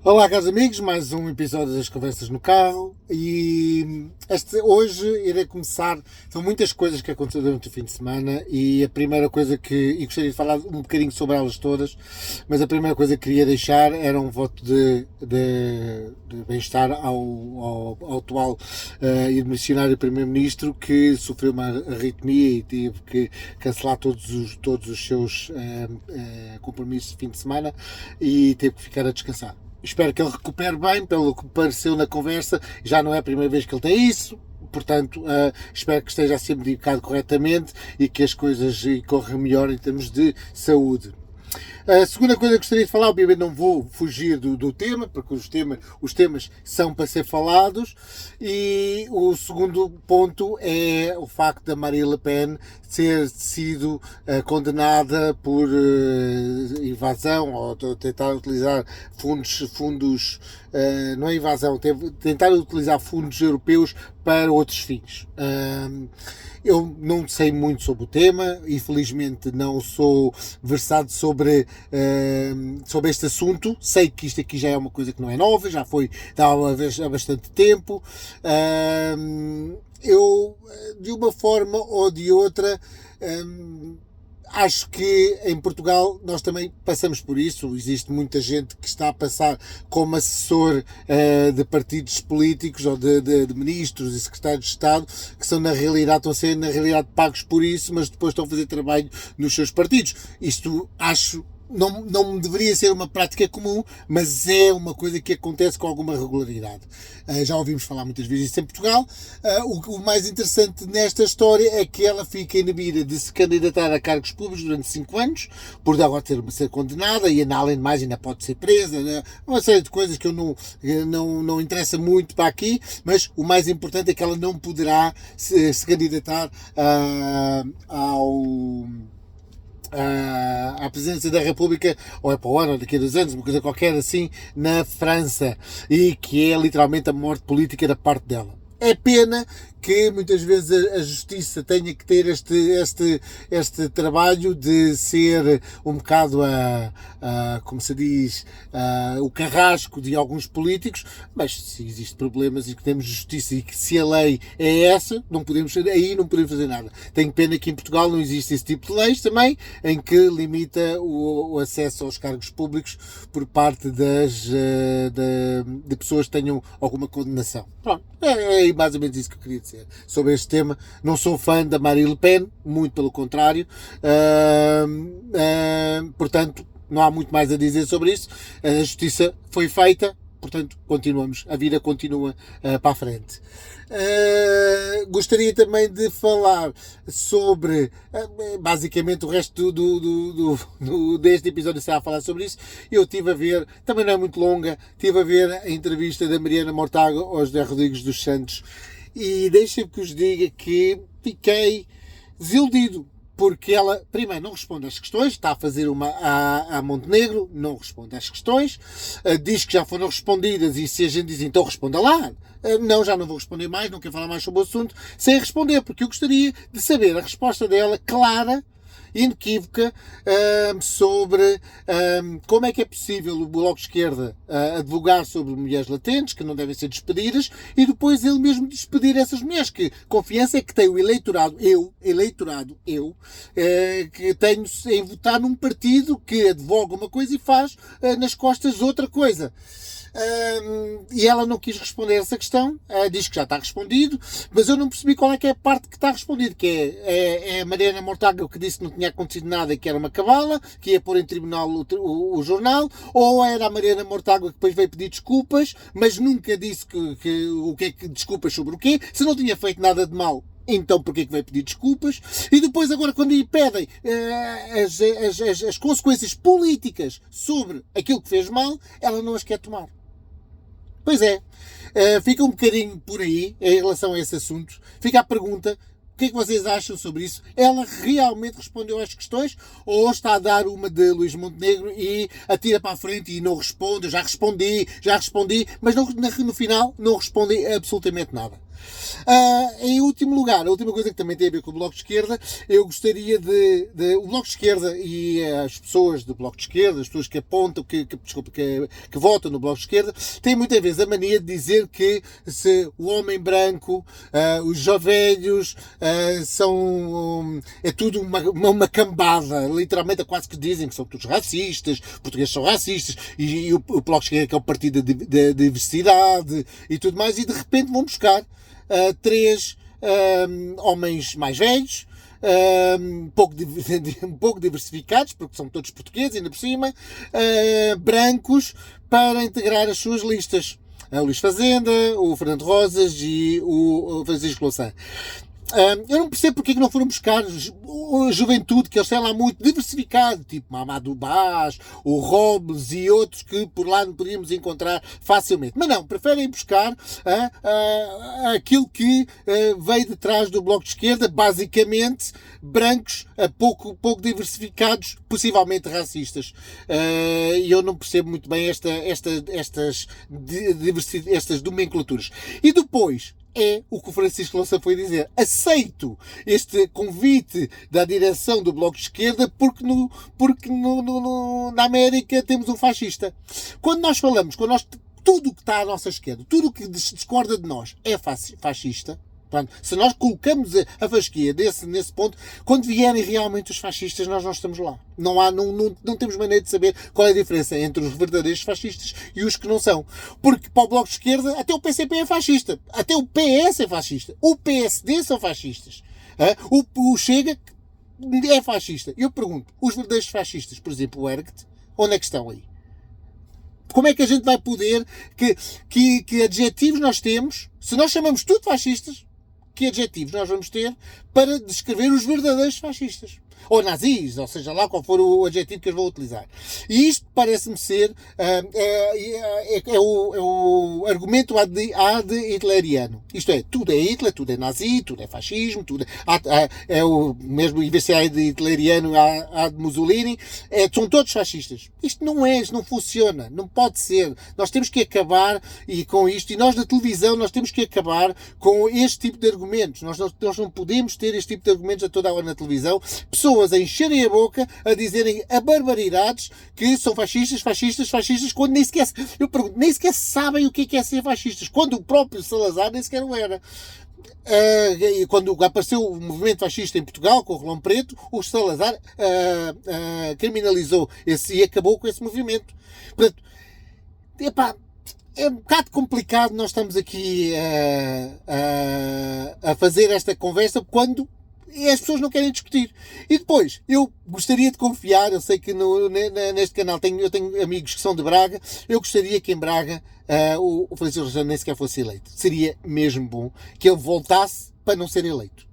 Olá, caros amigos, mais um episódio das Conversas no Carro e hoje irei começar, são muitas coisas que aconteceram durante o fim de semana e a primeira coisa e gostaria de falar um bocadinho sobre elas todas, mas a primeira coisa que queria deixar era um voto de bem-estar ao atual e missionário Primeiro-Ministro que sofreu uma arritmia e teve que cancelar todos os seus compromissos de fim de semana e teve que ficar a descansar. Espero que ele recupere bem, pelo que pareceu na conversa, já não é a primeira vez que ele tem isso, portanto, espero que esteja a ser medicado corretamente e que as coisas corram melhor em termos de saúde. A segunda coisa que gostaria de falar, obviamente não vou fugir do tema, porque os temas são para ser falados, e o segundo ponto é o facto da Marine Le Pen ter sido condenada por invasão, ou tentar utilizar fundos não é invasão, tentar utilizar fundos europeus para outros fins. Eu não sei muito sobre o tema, infelizmente não sou versado sobre este assunto. Sei que isto aqui já é uma coisa que não é nova, já foi há bastante tempo. Eu, de uma forma ou de outra, acho que em Portugal nós também passamos por isso. Existe muita gente que está a passar como assessor de partidos políticos ou de ministros e secretários de Estado que estão a ser na realidade pagos por isso, mas depois estão a fazer trabalho nos seus partidos. Isto acho não deveria ser uma prática comum, mas é uma coisa que acontece com alguma regularidade. Já ouvimos falar muitas vezes isso em Portugal. O mais interessante nesta história é que ela fica inibida de se candidatar a cargos públicos durante 5 anos, por agora ser condenada, e além de mais ainda pode ser presa, né? Uma série de coisas que não interessa muito para aqui, mas o mais importante é que ela não poderá se candidatar à presidência da República, ou é para o ano, ou daqui a 2 anos, uma coisa qualquer assim, na França, e que é literalmente a morte política da parte dela. É pena que muitas vezes a justiça tenha que ter este trabalho de ser um bocado como se diz, o carrasco de alguns políticos, mas se existem problemas e que temos justiça e que se a lei é essa, não podemos fazer nada. Tenho pena que em Portugal não existe esse tipo de leis também, em que limita o acesso aos cargos públicos por parte de pessoas que tenham alguma condenação. Pronto, é mais ou menos isso que eu queria dizer sobre este tema. Não sou fã da Marine Le Pen, muito pelo contrário, portanto não há muito mais a dizer sobre isso. A justiça foi feita, portanto continuamos, a vida continua para a frente. Gostaria também de falar sobre basicamente o resto deste episódio será a falar sobre isso. Eu estive a ver, também não é muito longa, estive a ver a entrevista da Mariana Mortágua ao José Rodrigues dos Santos e deixem-me que vos diga que fiquei desiludido, porque ela, primeiro, não responde às questões, está a fazer uma a Montenegro, não responde às questões, diz que já foram respondidas e se a gente diz então responda lá, não, já não vou responder mais, não quero falar mais sobre o assunto, sem responder, porque eu gostaria de saber a resposta dela, clara, inequívoca, sobre como é que é possível o Bloco de Esquerda advogar sobre mulheres latentes que não devem ser despedidas e depois ele mesmo despedir essas mulheres. Que confiança é que tem o eleitorado, que tenho em votar num partido que advoga uma coisa e faz nas costas outra coisa. E ela não quis responder essa questão, diz que já está respondido, mas eu não percebi qual é que é a parte que está respondido, que é a Mariana Mortágua que disse que não tinha acontecido nada e que era uma cabala, que ia pôr em tribunal o jornal, ou era a Mariana Mortágua que depois veio pedir desculpas, mas nunca disse o que é que desculpas sobre o quê, se não tinha feito nada de mal. Então porquê que vai pedir desculpas? E depois agora quando lhe pedem as consequências políticas sobre aquilo que fez mal, ela não as quer tomar. Pois é, fica um bocadinho por aí em relação a esse assunto. Fica a pergunta, o que é que vocês acham sobre isso? Ela realmente respondeu às questões ou está a dar uma de Luís Montenegro e atira para a frente e não responde? Já respondi, mas no final não responde absolutamente nada. Em último lugar, a última coisa que também tem a ver com o Bloco de Esquerda, eu gostaria o Bloco de Esquerda e as pessoas do Bloco de Esquerda, as pessoas que apontam, que votam no Bloco de Esquerda, têm muitas vezes a mania de dizer que se o homem branco, os jovelhos, é tudo uma cambada, literalmente quase que dizem que são todos racistas, portugueses são racistas, e o Bloco de Esquerda que é o partido da diversidade e tudo mais, e de repente vão buscar três homens mais velhos, um pouco diversificados, porque são todos portugueses, ainda por cima, brancos, para integrar as suas listas. O Luís Fazenda, o Fernando Rosas e o Francisco Louçã. Eu não percebo porque é que não foram buscar a juventude, que eles têm lá muito diversificado, tipo Mamadou Bas, o Robles e outros que por lá não podíamos encontrar facilmente. Mas não, preferem buscar aquilo que veio de trás do Bloco de Esquerda, basicamente brancos, pouco diversificados, possivelmente racistas. E eu não percebo muito bem estas nomenclaturas. E depois, é o que o Francisco Louçã foi dizer. Aceito este convite da direção do Bloco de Esquerda porque na América temos um fascista. Quando nós tudo o que está à nossa esquerda, tudo o que discorda de nós é fascista. Portanto, se nós colocamos a fasquia nesse ponto, quando vierem realmente os fascistas, nós não estamos lá. Não temos maneira de saber qual é a diferença entre os verdadeiros fascistas e os que não são. Porque para o Bloco de Esquerda, até o PCP é fascista. Até o PS é fascista. O PSD são fascistas. O Chega é fascista. Eu pergunto, os verdadeiros fascistas, por exemplo, o Ergt, onde é que estão aí? Como é que a gente vai poder, que adjetivos nós temos, se nós chamamos tudo fascistas, que adjetivos nós vamos ter para descrever os verdadeiros fascistas? Ou nazis, ou seja lá qual for o adjetivo que eles vão utilizar. E isto parece-me ser o argumento ad hitleriano. Isto é, tudo é Hitler, tudo é nazi, tudo é fascismo, tudo é o mesmo, em vez de ser ad hitleriano, ad Mussolini, são todos fascistas. Isto não funciona, não pode ser. Nós temos que acabar com isto, e nós na televisão nós temos que acabar com este tipo de argumentos. Nós não podemos ter este tipo de argumentos a toda a hora na televisão. Pessoas a encherem a boca, a dizerem a barbaridades que são fascistas, quando nem sequer, eu pergunto, nem sequer sabem o que é ser fascistas, quando o próprio Salazar nem sequer o era. Quando apareceu o movimento fascista em Portugal, com o Rolão Preto, o Salazar criminalizou e acabou com esse movimento. Portanto, é um bocado complicado nós estamos aqui a fazer esta conversa quando as pessoas não querem discutir. E depois, eu gostaria de confiar, eu sei que neste canal eu tenho amigos que são de Braga, eu gostaria que em Braga o Francisco Louçã nem sequer fosse eleito. Seria mesmo bom que ele voltasse para não ser eleito.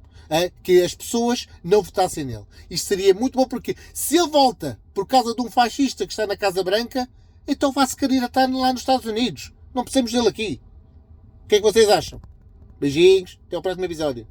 Que as pessoas não votassem nele. Isto seria muito bom, porque se ele volta por causa de um fascista que está na Casa Branca, então vai-se querer estar lá nos Estados Unidos. Não precisamos dele aqui. O que é que vocês acham? Beijinhos, até ao próximo episódio.